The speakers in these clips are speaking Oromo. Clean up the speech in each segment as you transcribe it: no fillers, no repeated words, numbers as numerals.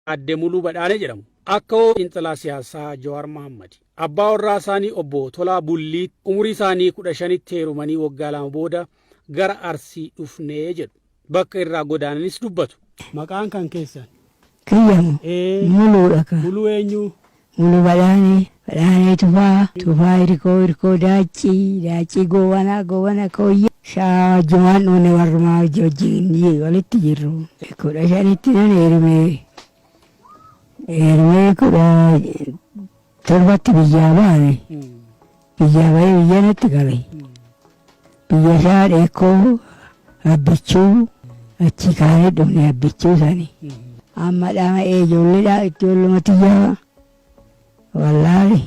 Adde Muluu Badhaanee jedhamu. Akka xiinxalaa siyaasaa Jawaar Mohammad abbaa warraa isaanii obbo Tolaa Bullii umurii isaanii 15tti heerumanii waggaa 2 booda gara Arsii dhufnee jedhu. Bakka irraa godaananis dubbatu. Maqaan kan keessan? Kiyyamu. Muluudha kan. Muluu eenyu? Muluu Badhaanee. Badhaanee Tufaa Hirkoo Daacii Goobana Kooyyee. Jumaan dhufne warrumaa wajjin walitti jirru. 15tti nan heerumee 7tti biyyaa baane. Biyyaa bahee biyya natti gale. Biyya isaa dheekoo abbichuu achi kaanee dhufne abbichuu sani. Amma dhama ijoolleedhaa ijoollumatti ijaa wallaali.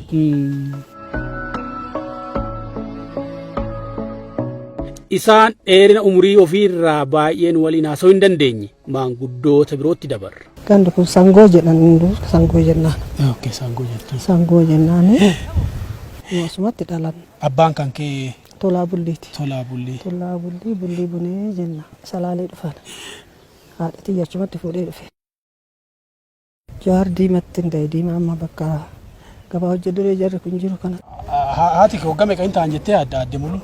Isaan dheerina umurii ofiirraa baay'een waliin haasa'uu hin dandeenye maanguddoota birootti dabarra. Gandi kun Sangoo jedhan Sangoo jennaan. Okay, Sangoo jettan. Sangoo jennaan. Asumatti dhalan. Abbaan kan kee? Tolaa Bulliiti. Tolaa Bullii. Tolaa Bullii bunee jenna. Salaalee dhufan. Haadha xiyya achumatti fuudhee dhufe. Jawaar diimatti hin ta'e diima amma bakka gabaa hojjeduree jarri kun jiru kana. Haati kee waggaa meeqa hin ta'an jettee Adde Muluu?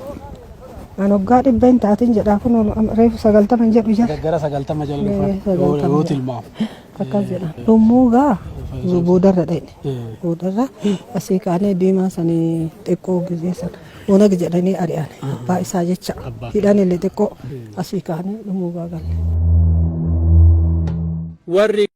An waggaa 100 hin taatin jedhaa kun reefu 90 jedhu jara. Gara 90 jala dhufa. Yoo tilmaamu. Akkas jedha. Dhummuugaa boodarra dhaqne. Boodarra asii kaanee diimaa sanii xiqqoo gizee sana. Ona jedhanii ari'an. Abbaa isaa jecha. Hidhan illee xiqqoo asii kaanee dhummuugaa galle. Warri